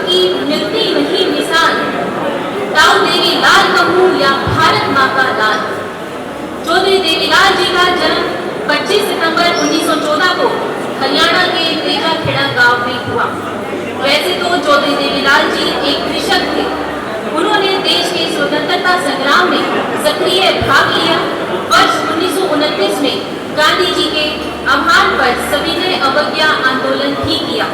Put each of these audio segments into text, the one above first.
की मिलती नहीं मिसाल, ताऊ देवी लाल कहूँ या भारत माँ का लाल। चौधरी देवीलाल जी का जन्म 25 सितंबर 1914 को हरियाणा के तेजाखेड़ा गांव में हुआ। वैसे तो चौधरी देवीलाल जी एक कृषक थे। उन्होंने देश के स्वतंत्रता संग्राम में सक्रिय भाग लिया। वर्ष 1929 में गांधी जी के आह्वान पर सविनय अवज्ञा आंदोलन भी किया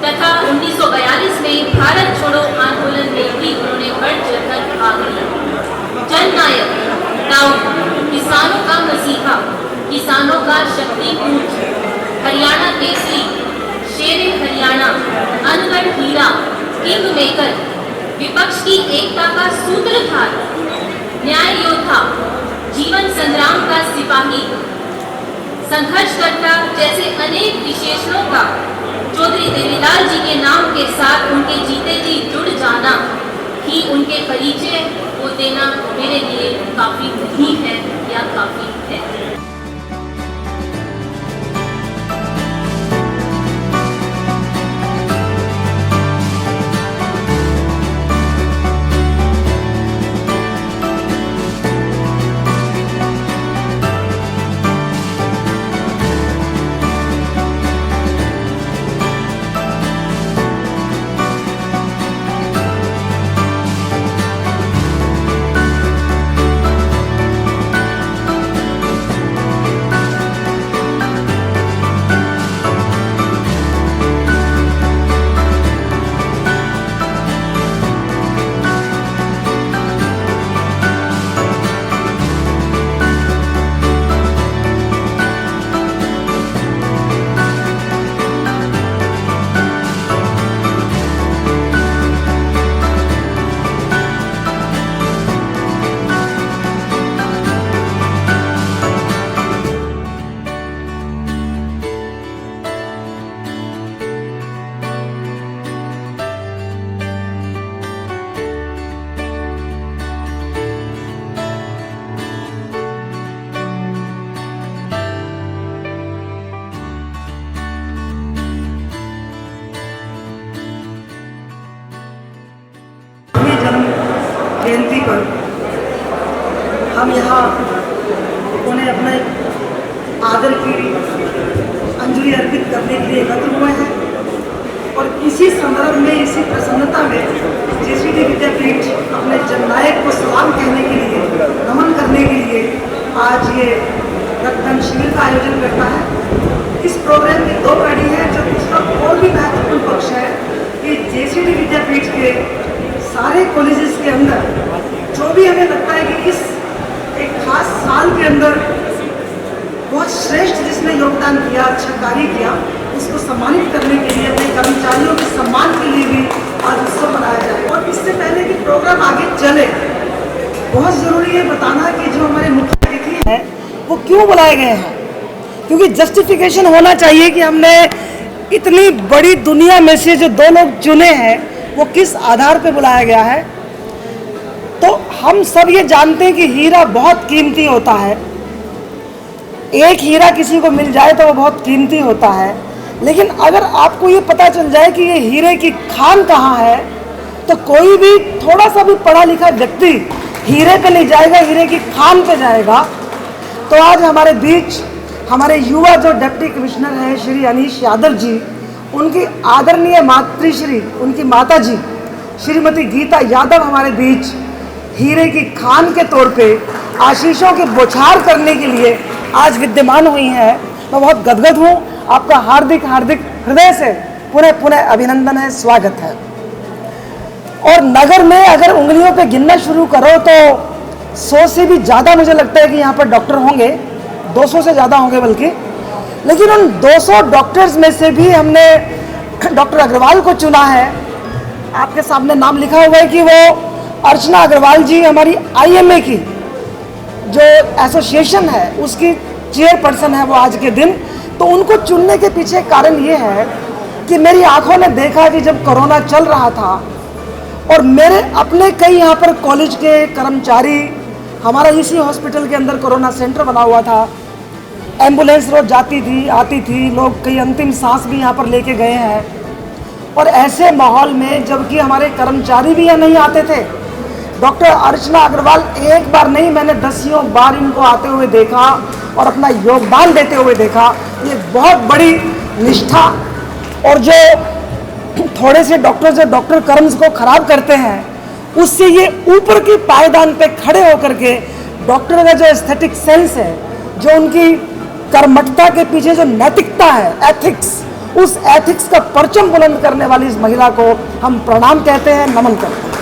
तथा 1942 में भारत छोड़ो आंदोलन में भी उन्होंने बढ़ चढ़कर भाग लिया। जननायक, ताऊ, किसानों का मसीहा, किसानों का शक्ति पूज, हरियाणा केसरी, शेरे हरियाणा, अनगढ़ हीरा, किंग मेकर, विपक्ष की एकता का सूत्रधार, न्याय योद्धा, जीवन संग्राम का सिपाही, संघर्षकर्ता जैसे अनेक विशेषणों का चौधरी देवीलाल जी के नाम के साथ उनके जीते जी जुड़ जाना ही उनके परिचय को देना मेरे लिए काफी नहीं है या काफी है। जयंती पर हम यहाँ उन्हें अपने आदर की अंजलि अर्पित करने के लिए एकत्र हुए हैं और इसी संदर्भ में, इसी प्रसन्नता में जेसीडी विद्यापीठ अपने जननायक को सलाम कहने के लिए, नमन करने के लिए आज ये रक्तदान शिविर का आयोजन करता है। इस प्रोग्राम की दो कड़ी है। जो दूसरा और भी महत्वपूर्ण पक्ष है कि जेसीडी विद्यापीठ के सारे कॉलेजेस के अंदर जो भी हमें लगता है कि इस एक खास साल के अंदर बहुत श्रेष्ठ जिसने योगदान किया, अच्छा कार्य किया, उसको सम्मानित करने के लिए, अपने कर्मचारियों के सम्मान के लिए भी आज उत्सव मनाया जाए। और इससे पहले कि प्रोग्राम आगे चले, बहुत ज़रूरी है बताना कि जो हमारे मुख्य अतिथि हैं वो क्यों बुलाए गए हैं, क्योंकि जस्टिफिकेशन होना चाहिए कि हमने इतनी बड़ी दुनिया में से जो दो लोग चुने हैं वो किस आधार पर बुलाया गया है। तो हम सब ये जानते हैं कि हीरा बहुत कीमती होता है। एक हीरा किसी को मिल जाए तो वो बहुत कीमती होता है, लेकिन अगर आपको ये पता चल जाए कि ये हीरे की खान कहाँ है, तो कोई भी थोड़ा सा भी पढ़ा लिखा व्यक्ति हीरे पे नहीं जाएगा, हीरे की खान पे जाएगा। तो आज हमारे बीच हमारे युवा जो डिप्टी कमिश्नर हैं श्री अनीश यादव जी, उनकी आदरणीय मातृश्री, उनकी माता जी श्रीमती गीता यादव हमारे बीच हीरे की खान के तौर पे आशीषों की बौछार करने के लिए आज विद्यमान हुई हैं। मैं बहुत गदगद हूँ। आपका हार्दिक हार्दिक हृदय से पुनः पुनः अभिनंदन है, स्वागत है। और नगर में अगर उंगलियों पे गिनना शुरू करो तो 100 से भी ज़्यादा मुझे लगता है कि यहाँ पर डॉक्टर होंगे, 200 से ज़्यादा होंगे बल्कि। लेकिन उन 200 डॉक्टर्स में से भी हमने डॉक्टर अग्रवाल को चुना है। आपके सामने नाम लिखा हुआ है कि वो अर्चना अग्रवाल जी हमारी IMA की जो एसोसिएशन है उसकी चेयरपर्सन है वो आज के दिन। तो उनको चुनने के पीछे कारण ये है कि मेरी आंखों ने देखा कि जब कोरोना चल रहा था और मेरे अपने कई यहाँ पर कॉलेज के कर्मचारी, हमारा इसी हॉस्पिटल के अंदर कोरोना सेंटर बना हुआ था, एम्बुलेंस रोज जाती थी आती थी, लोग कई अंतिम सांस भी यहाँ पर लेके गए हैं। और ऐसे माहौल में जबकि हमारे कर्मचारी भी यहाँ नहीं आते थे, डॉक्टर अर्चना अग्रवाल एक बार नहीं, मैंने दसियों बार इनको आते हुए देखा और अपना योगदान देते हुए देखा। ये बहुत बड़ी निष्ठा, और जो थोड़े से डॉक्टर जो डॉक्टर कर्म्स को खराब करते हैं, उससे ये ऊपर की पायदान पे खड़े होकर के डॉक्टर का जो एस्थेटिक सेंस है, जो उनकी कर्मठता के पीछे जो नैतिकता है, एथिक्स, उस एथिक्स का परचम बुलंद करने वाली इस महिला को हम प्रणाम कहते हैं, नमन करते हैं।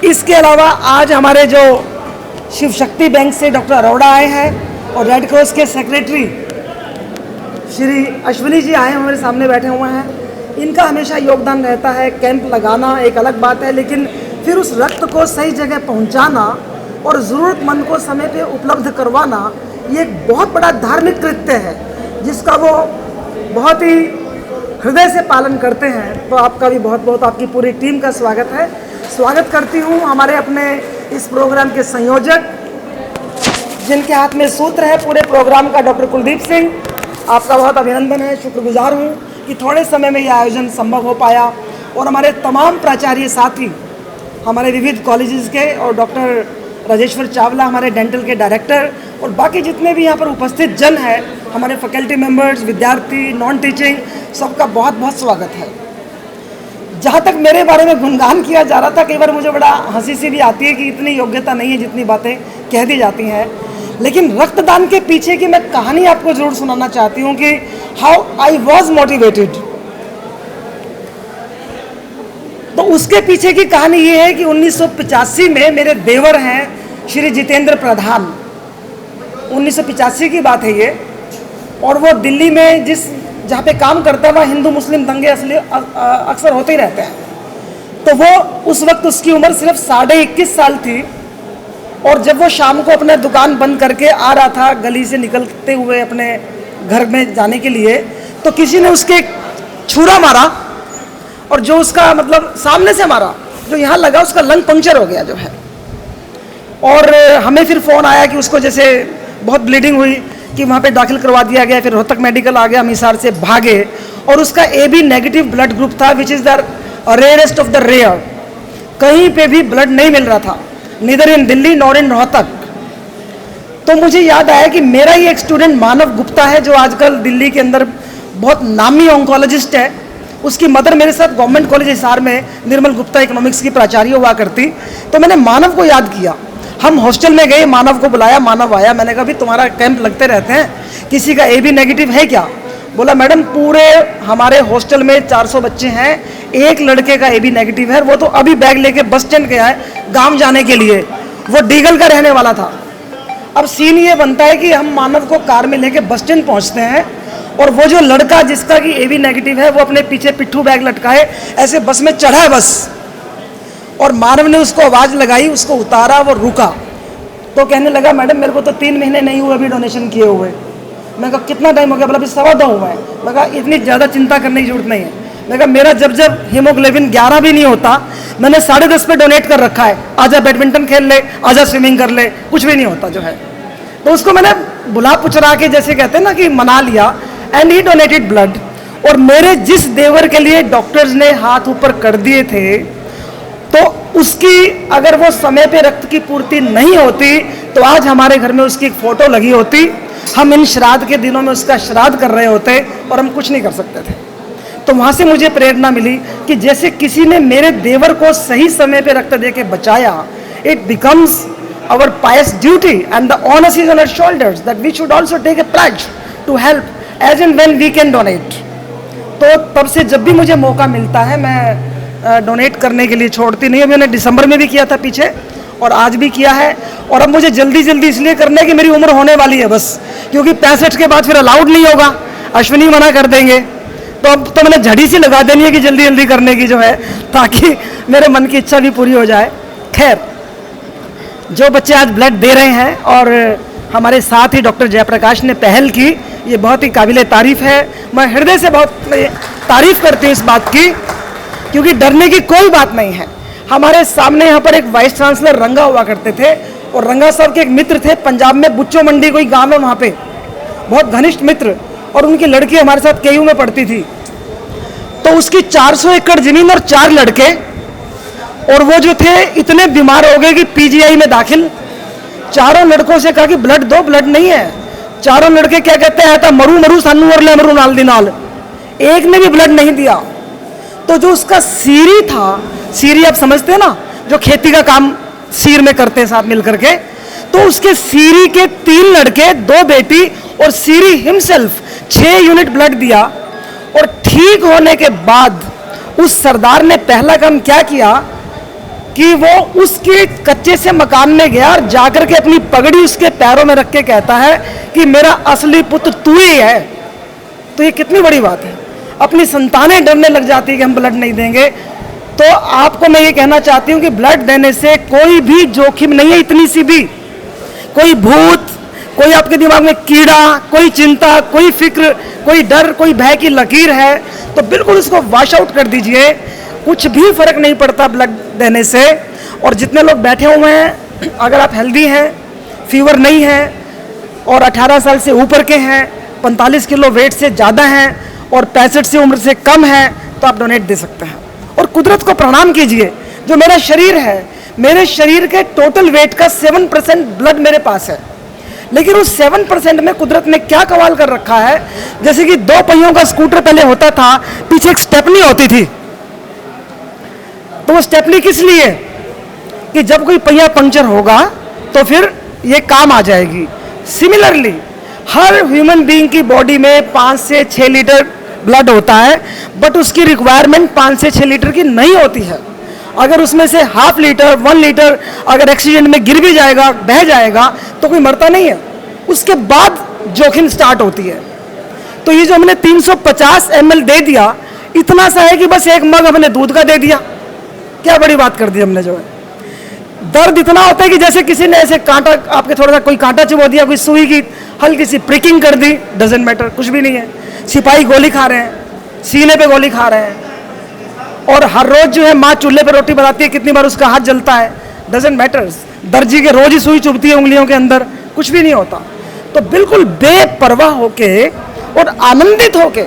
इसके अलावा आज हमारे जो शिव शक्ति बैंक से डॉक्टर अरोड़ा आए हैं और रेड क्रॉस के सेक्रेटरी श्री अश्विनी जी आए हैं, हमारे सामने बैठे हुए हैं। इनका हमेशा योगदान रहता है। कैंप लगाना एक अलग बात है, लेकिन फिर उस रक्त को सही जगह पहुंचाना और ज़रूरतमंद को समय पे उपलब्ध करवाना, ये एक बहुत बड़ा धार्मिक कृत्य है जिसका वो बहुत ही हृदय से पालन करते हैं। तो आपका भी बहुत बहुत, आपकी पूरी टीम का स्वागत है। स्वागत करती हूँ हमारे अपने इस प्रोग्राम के संयोजक, जिनके हाथ में सूत्र है पूरे प्रोग्राम का, डॉक्टर कुलदीप सिंह। आपका बहुत अभिनंदन है, शुक्रगुजार हूँ कि थोड़े समय में यह आयोजन संभव हो पाया। और हमारे तमाम प्राचार्य साथी, हमारे विविध कॉलेजेस के, और डॉक्टर राजेश्वर चावला हमारे डेंटल के डायरेक्टर, और बाकी जितने भी यहाँ पर उपस्थित जन हैं, हमारे फैकल्टी मेंबर्स, विद्यार्थी, नॉन टीचिंग, सबका बहुत बहुत स्वागत है। जहाँ तक मेरे बारे में गुणगान किया जा रहा था, कई बार मुझे बड़ा हंसी सी भी आती है कि इतनी योग्यता नहीं है जितनी बातें कह दी जाती हैं। लेकिन रक्तदान के पीछे की मैं कहानी आपको जरूर सुनाना चाहती हूँ कि हाउ आई वॉज मोटिवेटेड। तो उसके पीछे की कहानी ये है कि 1985 में मेरे देवर हैं श्री जितेंद्र प्रधान, 1985 की बात है ये, और वो दिल्ली में जहाँ पे काम करता है वहाँ हिंदू मुस्लिम दंगे अक्सर होते ही रहते हैं। तो वो उस वक्त उसकी उम्र सिर्फ 21.5 साल थी, और जब वो शाम को अपने दुकान बंद करके आ रहा था गली से निकलते हुए अपने घर में जाने के लिए, तो किसी ने उसके छुरा मारा, और जो उसका मतलब सामने से मारा, जो यहाँ लगा उसका लंग पंक्चर हो गया जो है। और हमें फिर फ़ोन आया कि उसको जैसे बहुत ब्लीडिंग हुई कि वहाँ पे दाखिल करवा दिया गया। फिर रोहतक मेडिकल आ गया, हम हिसार से भागे, और उसका AB नेगेटिव ब्लड ग्रुप था, which is the rarest of the rare. कहीं पे भी ब्लड नहीं मिल रहा था, neither in Delhi nor in Rohtak. तो मुझे याद आया कि मेरा ही एक स्टूडेंट मानव गुप्ता है, जो आजकल दिल्ली के अंदर बहुत नामी ऑन्कोलॉजिस्ट है। उसकी मदर मेरे साथ गवर्नमेंट कॉलेज हिसार में निर्मल गुप्ता इकोनॉमिक्स की प्राचार्य हुआ करती। तो मैंने मानव को याद किया, हम हॉस्टल में गए, मानव को बुलाया, मानव आया। मैंने कहा भी तुम्हारा कैंप लगते रहते हैं, किसी का AB नेगेटिव है क्या? बोला मैडम पूरे हमारे हॉस्टल में 400 बच्चे हैं, एक लड़के का AB नेगेटिव है, वो तो अभी बैग लेके बस स्टैंड गया है गांव जाने के लिए, वो डीगल का रहने वाला था। अब सीन ये बनता है कि हम मानव को कार में लेके बस स्टैंड पहुँचते हैं, और वो जो लड़का जिसका कि AB नेगेटिव है, वो अपने पीछे पिट्ठू बैग लटकाए ऐसे बस में चढ़ा है बस, और मानव ने उसको आवाज़ लगाई, उसको उतारा, वो रुका। तो कहने लगा मैडम मेरे को तो 3 महीने नहीं हुए अभी डोनेशन किए हुए। मैं कहा कितना टाइम हो गया? बोला अभी 2.25 हुआ है। मैं कहा इतनी ज़्यादा चिंता करने की जरूरत नहीं है। मैं कहा मेरा जब हीमोग्लोबिन 11 भी नहीं होता, मैंने 10.5 पे डोनेट कर रखा है, आजा बैडमिंटन खेल ले, आजा स्विमिंग कर ले, कुछ भी नहीं होता जो है। तो उसको मैंने बुला पुचरा के, जैसे कहते हैं ना कि मना लिया, एंड ही डोनेटेड ब्लड। और मेरे जिस देवर के लिए डॉक्टर्स ने हाथ ऊपर कर दिए थे, तो उसकी अगर वो समय पे रक्त की पूर्ति नहीं होती तो आज हमारे घर में उसकी एक फ़ोटो लगी होती, हम इन श्राद्ध के दिनों में उसका श्राद्ध कर रहे होते और हम कुछ नहीं कर सकते थे। तो वहाँ से मुझे प्रेरणा मिली कि जैसे किसी ने मेरे देवर को सही समय पे रक्त दे के बचाया, it becomes our pious duty and the onus is on our shoulders that we should also take a pledge to help as and when we can donate. तो तब से जब भी मुझे मौका मिलता है मैं डोनेट करने के लिए छोड़ती नहीं। मैंने दिसंबर में भी किया था पीछे, और आज भी किया है। और अब मुझे जल्दी जल्दी इसलिए करना है कि मेरी उम्र होने वाली है बस, क्योंकि 65 के बाद फिर अलाउड नहीं होगा, अश्विनी मना कर देंगे। तो अब तो मैंने झड़ी सी लगा देनी है कि जल्दी जल्दी करने की जो है, ताकि मेरे मन की इच्छा भी पूरी हो जाए। खैर, जो बच्चे आज ब्लड दे रहे हैं और हमारे साथ ही डॉक्टर जयप्रकाश ने पहल की, ये बहुत ही काबिले तारीफ़ है। मैं हृदय से बहुत तारीफ़ करती हूँ इस बात की, क्योंकि डरने की कोई बात नहीं है। हमारे सामने यहाँ पर एक वाइस चांसलर रंगा हुआ करते थे, और रंगा साहब के एक मित्र थे पंजाब में, बुच्चो मंडी कोई गाँव है वहाँ पे, बहुत घनिष्ठ मित्र, और उनकी लड़की हमारे साथ केयू में पढ़ती थी। तो उसकी 400 एकड़ जमीन और 4 लड़के, और वो जो थे इतने बीमार हो गए कि पीजीआई में दाखिल। चारों लड़कों से कहा कि ब्लड दो, ब्लड नहीं है। चारों लड़के क्या कहते हैं, था मरू मरू सानू और ले मरू नाल दी नाल। एक ने भी ब्लड नहीं दिया। तो जो उसका सीरी था, सीरी आप समझते हैं ना, जो खेती का काम सीर में करते हैं साथ मिलकर के, तो उसके सीरी के 3 लड़के, 2 बेटी और सीरी हिमसेल्फ 6 यूनिट ब्लड दिया। और ठीक होने के बाद उस सरदार ने पहला काम क्या किया कि वो उसके कच्चे से मकान में गया और जाकर के अपनी पगड़ी उसके पैरों में रख के कहता है कि मेरा असली पुत्र तू ही है। तो ये कितनी बड़ी बात है। अपनी संतानें डरने लग जाती है कि हम ब्लड नहीं देंगे। तो आपको मैं ये कहना चाहती हूँ कि ब्लड देने से कोई भी जोखिम नहीं है, इतनी सी भी। कोई भूत, कोई आपके दिमाग में कीड़ा, कोई चिंता, कोई फिक्र, कोई डर, कोई भय की लकीर है तो बिल्कुल उसको वॉश आउट कर दीजिए। कुछ भी फर्क नहीं पड़ता ब्लड देने से। और जितने लोग बैठे हुए हैं, अगर आप हेल्दी हैं, फीवर नहीं है और 18 साल से ऊपर के हैं, 45 किलो वेट से ज़्यादा हैं और 65 से उम्र से कम है, तो आप डोनेट दे सकते हैं। और कुदरत को प्रणाम कीजिए। जो मेरा शरीर है, मेरे शरीर के टोटल वेट का 7% ब्लड मेरे पास है, लेकिन उस 7% में कुदरत ने क्या कमाल कर रखा है। जैसे कि 2 पहियों का स्कूटर पहले होता था, पीछे एक स्टेपनी होती थी। तो वो स्टेपनी किस लिए? कि जब कोई पहिया पंक्चर होगा तो फिर ये काम आ जाएगी। सिमिलरली हर ह्यूमन बीइंग की बॉडी में 5 से 6 लीटर ब्लड होता है, बट उसकी रिक्वायरमेंट 5 से 6 लीटर की नहीं होती है। अगर उसमें से ½ लीटर, 1 लीटर अगर एक्सीडेंट में गिर भी जाएगा, बह जाएगा, तो कोई मरता नहीं है। उसके बाद जोखिम स्टार्ट होती है। तो ये जो हमने 350 ml दे दिया, इतना सा है कि बस एक मग हमने दूध का दे दिया। क्या बड़ी बात कर दी हमने। जो है दर्द इतना होता है कि जैसे किसी ने ऐसे कांटा, आपके थोड़ा सा कोई कांटा चुबो दिया, कोई सुई की हल्की सी प्रिकिंग कर दी, डजंट मैटर, कुछ भी नहीं है। सिपाही गोली खा रहे हैं, सीने पे गोली खा रहे हैं, और हर रोज जो है माँ चूल्हे पे रोटी बनाती है, कितनी बार उसका हाथ जलता है, डजंट मैटर्स। दर्जी के रोज ही सुई चुभती है उंगलियों के अंदर, कुछ भी नहीं होता। तो बिल्कुल बेपरवाह होके और आनंदित होके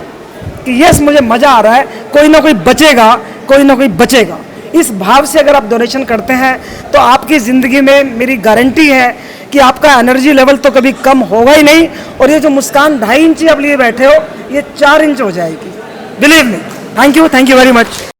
कि यस मुझे मजा आ रहा है, कोई ना कोई बचेगा, कोई ना कोई बचेगा, इस भाव से अगर आप डोनेशन करते हैं तो आपकी ज़िंदगी में मेरी गारंटी है कि आपका एनर्जी लेवल तो कभी कम होगा ही नहीं। और ये जो मुस्कान 2.5 इंची आप लिए बैठे हो, ये 4 इंच हो जाएगी, believe me. Thank you very much.